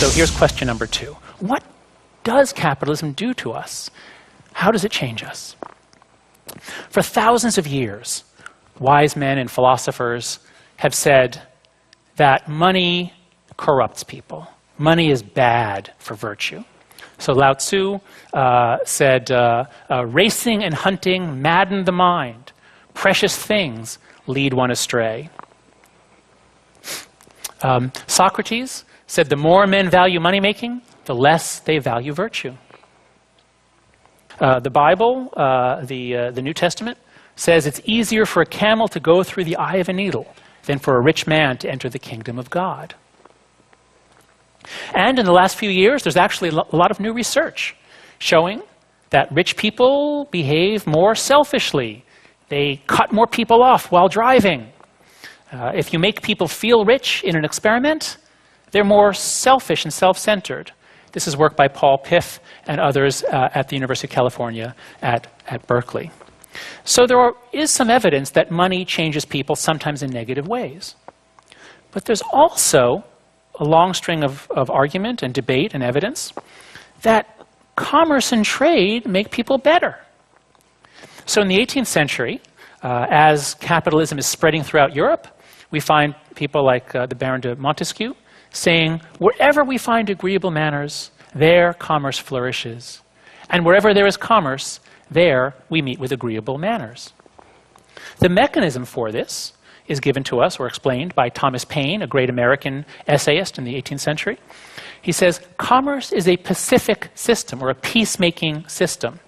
So here's question number 2. What does capitalism do to us? How does it change us? For thousands of years, wise men and philosophers have said that money corrupts people. Money is bad for virtue. So Lao Tzu said, racing and hunting madden the mind. Precious things lead one astray. Socrates said the more men value money-making, the less they value virtue. The Bible, the New Testament, says it's easier for a camel to go through the eye of a needle than for a rich man to enter the kingdom of God. And in the last few years, there's actually a lot of new research showing that rich people behave more selfishly. They cut more people off while driving. If you make people feel rich in an experiment, they're more selfish and self-centered. This is work by Paul Piff and others at the University of California at Berkeley. So there is some evidence that money changes people, sometimes in negative ways. But there's also a long string of argument and debate and evidence that commerce and trade make people better. So in the 18th century, as capitalism is spreading throughout Europe, we find people like the Baron de Montesquieu saying, wherever we find agreeable manners, there commerce flourishes. And wherever there is commerce, there we meet with agreeable manners. The mechanism for this is given to us or explained by Thomas Paine, a great American essayist in the 18th century. He says, commerce is a pacific system or a peacemaking system,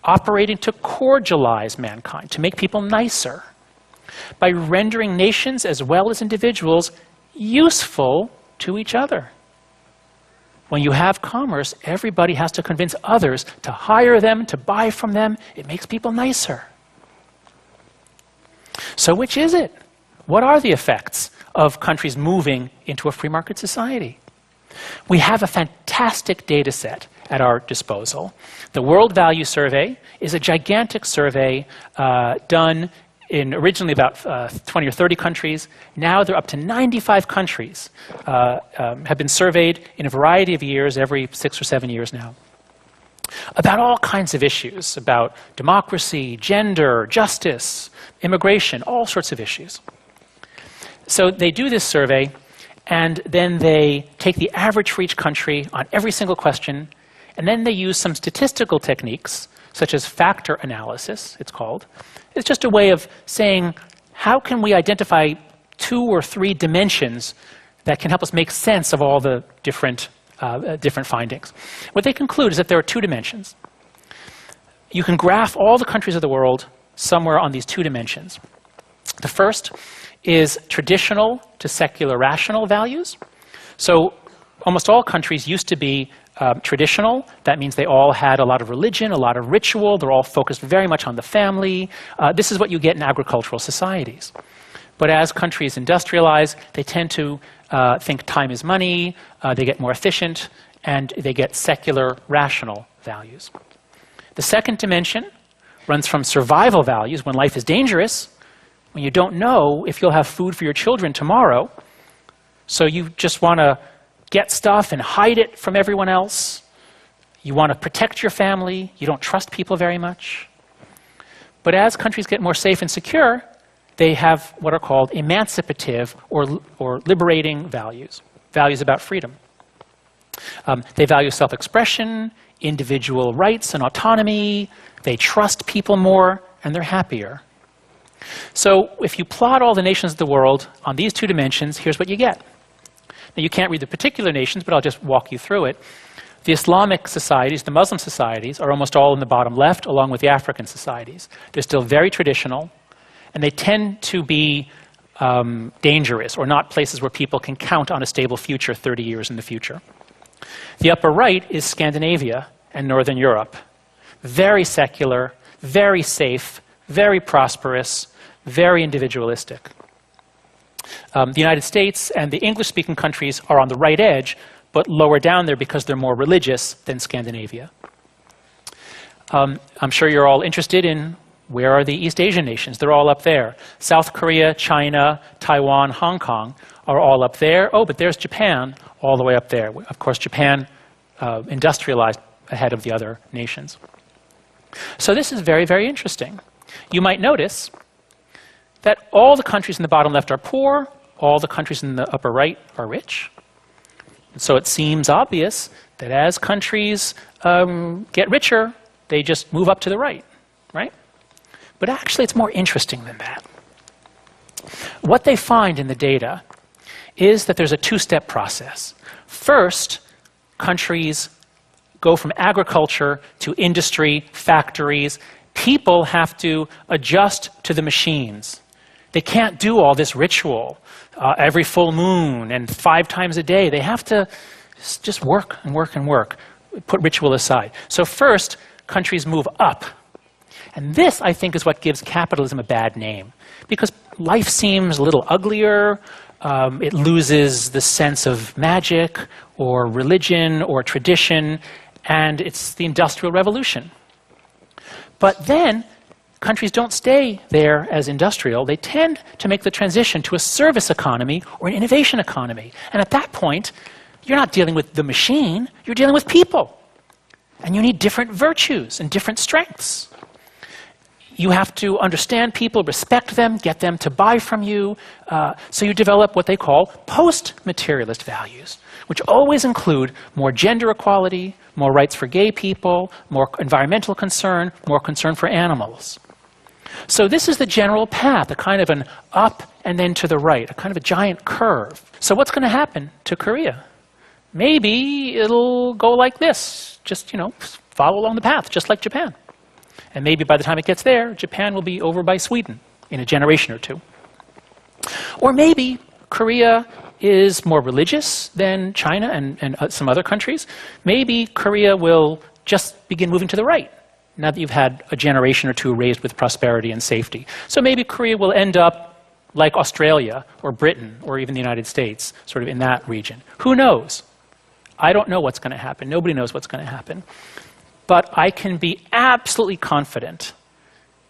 operating to cordialize mankind, to make people nicer, by rendering nations as well as individuals useful to each other. When you have commerce, everybody has to convince others to hire them, to buy from them. It makes people nicer. So which is it? What are the effects of countries moving into a free market society? We have a fantastic data set at our disposal. The World Value Survey is a gigantic survey done in originally about 20 or 30 countries. Now they're up to 95 countries, have been surveyed in a variety of years, every 6 or 7 years now, about all kinds of issues, about democracy, gender, justice, immigration, all sorts of issues. So they do this survey, and then they take the average for each country on every single question, and then they use some statistical techniques, such as factor analysis, it's called. It's just a way of saying, how can we identify 2 or 3 dimensions that can help us make sense of all the different findings? What they conclude is that there are 2 dimensions. You can graph all the countries of the world somewhere on these 2 dimensions. The first is traditional to secular rational values. So almost all countries used to be traditional. That means they all had a lot of religion, a lot of ritual. They're all focused very much on the family. This is what you get in agricultural societies. But as countries industrialize, they tend to think time is money, they get more efficient, and they get secular rational values. The second dimension runs from survival values, when life is dangerous, when you don't know if you'll have food for your children tomorrow, so you just want to get stuff and hide it from everyone else. You want to protect your family. You don't trust people very much. But as countries get more safe and secure, they have what are called emancipative or liberating values, values about freedom. They value self-expression, individual rights and autonomy. They trust people more, and they're happier. So if you plot all the nations of the world on these 2 dimensions, here's what you get. Now, you can't read the particular nations, but I'll just walk you through it. The Islamic societies, the Muslim societies, are almost all in the bottom left, along with the African societies. They're still very traditional, and they tend to be dangerous, or not places where people can count on a stable future 30 years in the future. The upper right is Scandinavia and Northern Europe. Very secular, very safe, very prosperous, very individualistic. The United States and the English-speaking countries are on the right edge, but lower down there because they're more religious than Scandinavia. I'm sure you're all interested in where are the East Asian nations. They're all up there. South Korea, China, Taiwan, Hong Kong are all up there. Oh, but there's Japan all the way up there. Of course, Japan industrialized ahead of the other nations. So this is very, very interesting. You might notice that all the countries in the bottom left are poor, all the countries in the upper right are rich. And so it seems obvious that as countries get richer, they just move up to the right, right? But actually, it's more interesting than that. What they find in the data is that there's a two-step process. First, countries go from agriculture to industry, factories. People have to adjust to the machines. They can't do all this ritual every full moon and 5 times a day. They have to just work and work and work, put ritual aside. So first, countries move up. And this, I think, is what gives capitalism a bad name. Because life seems a little uglier. It loses the sense of magic or religion or tradition. And it's the Industrial Revolution. But then, countries don't stay there as industrial. They tend to make the transition to a service economy or an innovation economy. And at that point, you're not dealing with the machine, you're dealing with people. And you need different virtues and different strengths. You have to understand people, respect them, get them to buy from you. So you develop what they call post-materialist values, which always include more gender equality, more rights for gay people, more environmental concern, more concern for animals. So this is the general path, a kind of an up and then to the right, a kind of a giant curve. So what's going to happen to Korea? Maybe it'll go like this, just, follow along the path, just like Japan. And maybe by the time it gets there, Japan will be over by Sweden in a generation or two. Or maybe Korea is more religious than China and some other countries. Maybe Korea will just begin moving to the right, now that you've had a generation or two raised with prosperity and safety. So maybe Korea will end up like Australia or Britain or even the United States, sort of in that region. Who knows? I don't know what's going to happen. Nobody knows what's going to happen. But I can be absolutely confident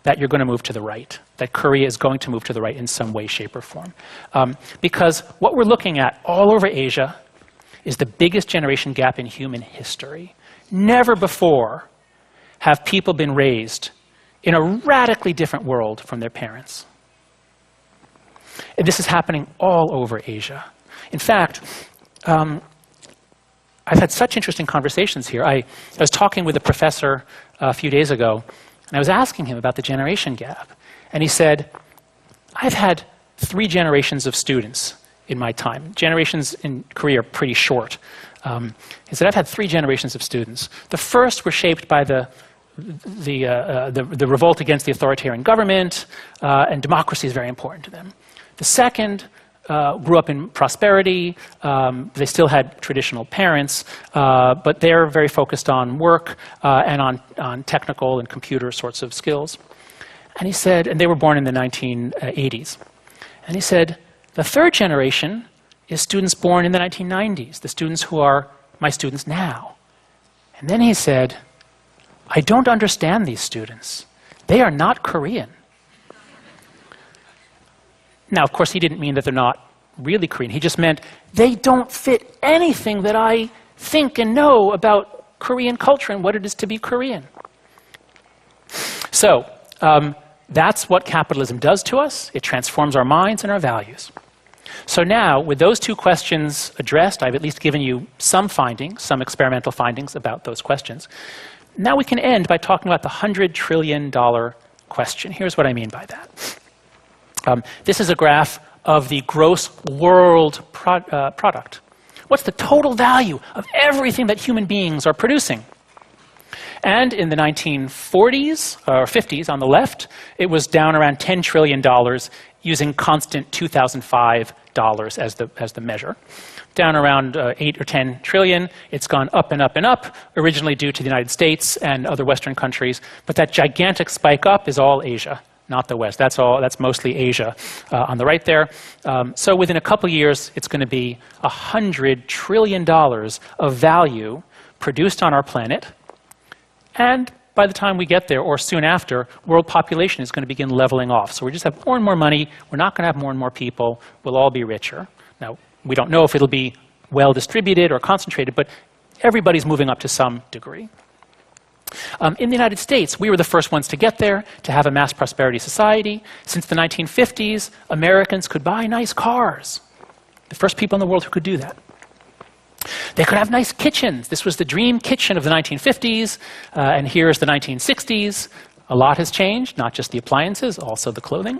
that you're going to move to the right, that Korea is going to move to the right in some way, shape, or form. Because what we're looking at all over Asia is the biggest generation gap in human history. Never before have people been raised in a radically different world from their parents. And this is happening all over Asia. In fact, I've had such interesting conversations here. I was talking with a professor a few days ago, and I was asking him about the generation gap. And he said, I've had 3 generations of students in my time. Generations in Korea are pretty short. He said, I've had 3 generations of students. The first were shaped by the revolt against the authoritarian government, and democracy is very important to them. The second grew up in prosperity. They still had traditional parents, but they're very focused on work and on technical and computer sorts of skills. And he said, and they were born in the 1980s. And he said, the third generation is students born in the 1990s, the students who are my students now. And then he said, I don't understand these students. They are not Korean. Now, of course, he didn't mean that they're not really Korean. He just meant they don't fit anything that I think and know about Korean culture and what it is to be Korean. So that's what capitalism does to us. It transforms our minds and our values. So now, with those 2 questions addressed, I've at least given you some findings, some experimental findings about those questions. Now we can end by talking about the $100 trillion question. Here's what I mean by that. This is a graph of the gross world product. What's the total value of everything that human beings are producing? And in the 1940s, or 50s on the left, it was down around $10 trillion using constant 2005 dollars as the measure. Down around 8 or 10 trillion. It's gone up and up and up, originally due to the United States and other Western countries. But that gigantic spike up is all Asia, not the West. That's mostly Asia on the right there. So within a couple years, it's going to be $100 trillion of value produced on our planet. And by the time we get there, or soon after, world population is going to begin leveling off. So we just have more and more money. We're not going to have more and more people. We'll all be richer. Now, we don't know if it'll be well distributed or concentrated, but everybody's moving up to some degree. In the United States, we were the first ones to get there, to have a mass prosperity society. Since the 1950s, Americans could buy nice cars. The first people in the world who could do that. They could have nice kitchens. This was the dream kitchen of the 1950s, and here's the 1960s. A lot has changed, not just the appliances, also the clothing.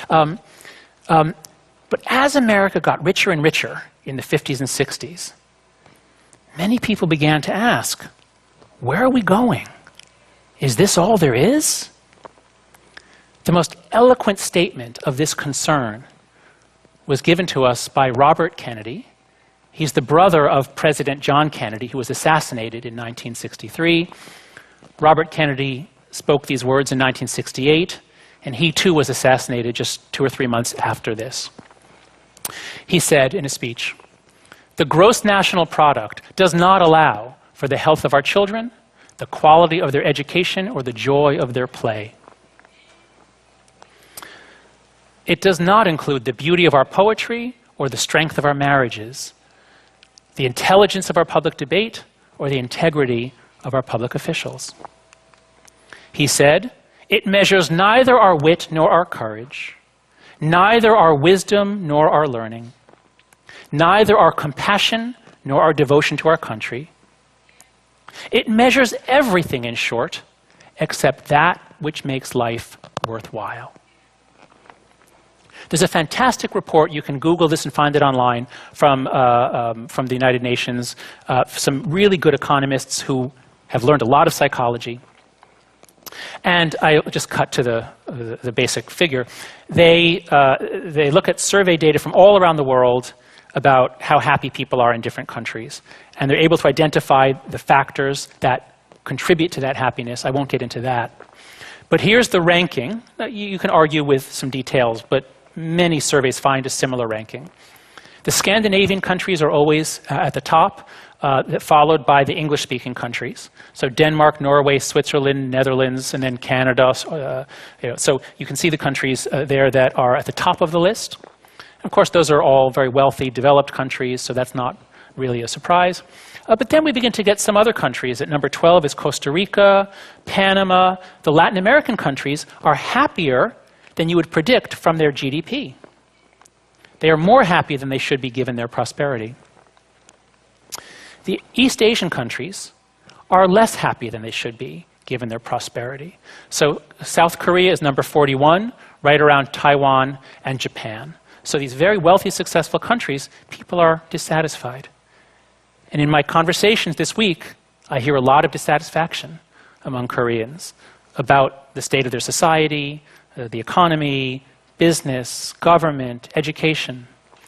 But as America got richer and richer in the 50s and 60s, many people began to ask, where are we going? Is this all there is? The most eloquent statement of this concern was given to us by Robert Kennedy. He's the brother of President John Kennedy, who was assassinated in 1963. Robert Kennedy spoke these words in 1968, and he too was assassinated just 2 or 3 months after this. He said in a speech, "The gross national product does not allow for the health of our children, the quality of their education, or the joy of their play. It does not include the beauty of our poetry or the strength of our marriages, the intelligence of our public debate, or the integrity of our public officials." He said, "It measures neither our wit nor our courage, neither our wisdom nor our learning, neither our compassion nor our devotion to our country. It measures everything, in short, except that which makes life worthwhile." There's a fantastic report, you can Google this and find it online, from the United Nations, some really good economists who have learned a lot of psychology. And I just cut to the basic figure. They look at survey data from all around the world about how happy people are in different countries. And they're able to identify the factors that contribute to that happiness. I won't get into that. But here's the ranking. You can argue with some details, but many surveys find a similar ranking. The Scandinavian countries are always at the top, followed by the English-speaking countries. So Denmark, Norway, Switzerland, Netherlands, and then Canada. So you can see the countries there that are at the top of the list. Of course, those are all very wealthy, developed countries, so that's not really a surprise. But then we begin to get some other countries. At number 12 is Costa Rica, Panama. The Latin American countries are happier than you would predict from their GDP. They are more happy than they should be given their prosperity. The East Asian countries are less happy than they should be given their prosperity. So South Korea is number 41, right around Taiwan and Japan. So these very wealthy, successful countries, people are dissatisfied. And in my conversations this week, I hear a lot of dissatisfaction among Koreans about the state of their society, the economy, business, government, education.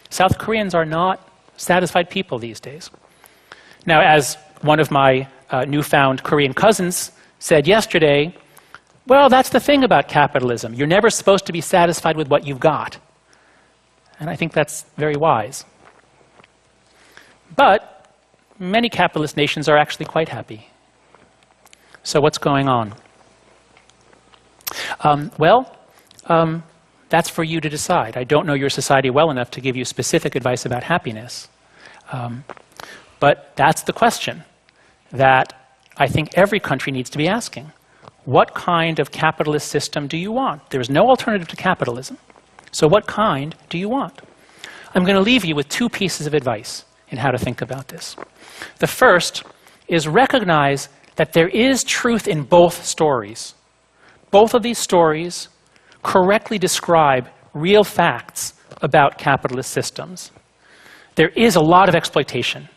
South Koreans are not satisfied people these days. Now, as one of my newfound Korean cousins said yesterday, well, that's the thing about capitalism. You're never supposed to be satisfied with what you've got. And I think that's very wise. But many capitalist nations are actually quite happy. So what's going on? That's for you to decide. I don't know your society well enough to give you specific advice about happiness. But that's the question that I think every country needs to be asking. What kind of capitalist system do you want? There is no alternative to capitalism. So what kind do you want? I'm going to leave you with 2 pieces of advice in how to think about this. The first is recognize that there is truth in both stories. Both of these stories correctly describe real facts about capitalist systems. There is a lot of exploitation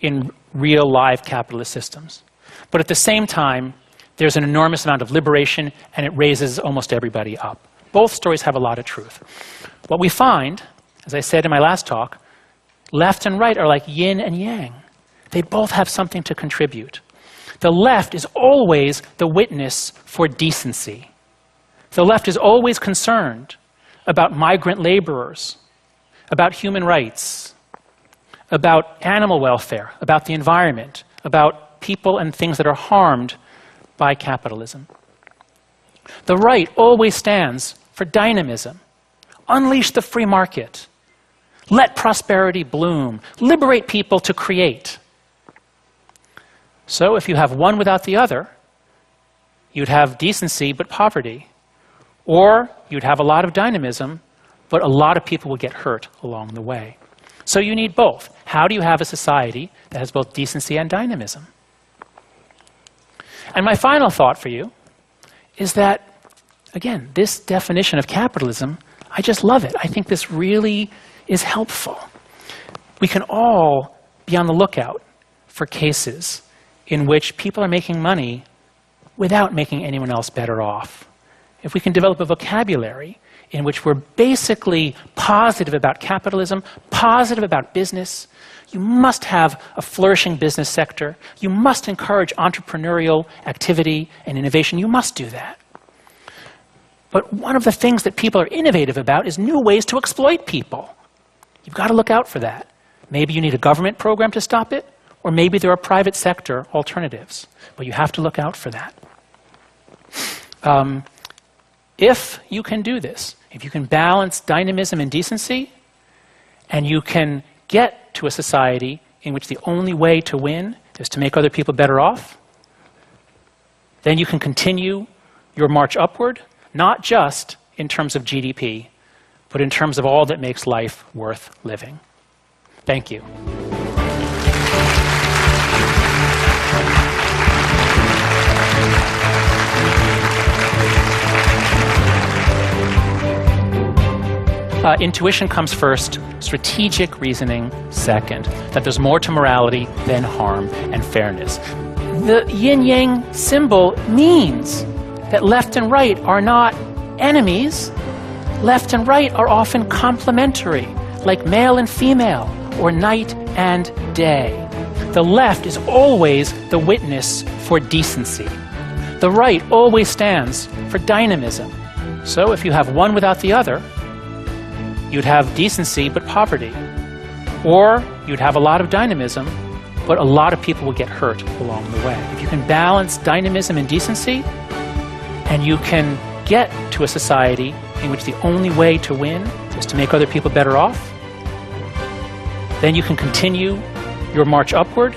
in real live capitalist systems. But at the same time, there's an enormous amount of liberation, and it raises almost everybody up. Both stories have a lot of truth. What we find, as I said in my last talk, left and right are like yin and yang. They both have something to contribute. The left is always the witness for decency. The left is always concerned about migrant laborers, about human rights, about animal welfare, about the environment, about people and things that are harmed by capitalism. The right always stands for dynamism. Unleash the free market. Let prosperity bloom. Liberate people to create. So if you have one without the other, you'd have decency but poverty. Or you'd have a lot of dynamism, but a lot of people will get hurt along the way. So you need both. How do you have a society that has both decency and dynamism? And my final thought for you is that, again, this definition of capitalism, I just love it. I think this really is helpful. We can all be on the lookout for cases in which people are making money without making anyone else better off. If we can develop a vocabulary in which we're basically positive about capitalism, positive about business, you must have a flourishing business sector. You must encourage entrepreneurial activity and innovation. You must do that. But one of the things that people are innovative about is new ways to exploit people. You've got to look out for that. Maybe you need a government program to stop it, or maybe there are private sector alternatives. But you have to look out for that. If you can do this, if you can balance dynamism and decency, and you can get to a society in which the only way to win is to make other people better off, then you can continue your march upward, not just in terms of GDP, but in terms of all that makes life worth living. Thank you. Intuition comes first, strategic reasoning second, that there's more to morality than harm and fairness. The yin-yang symbol means that left and right are not enemies. Left and right are often complementary, like male and female, or night and day. The left is always the witness for decency. The right always stands for dynamism. So if you have one without the other, you'd have decency but poverty. Or you'd have a lot of dynamism, but a lot of people will get hurt along the way. If you can balance dynamism and decency, and you can get to a society in which the only way to win is to make other people better off, then you can continue your march upward,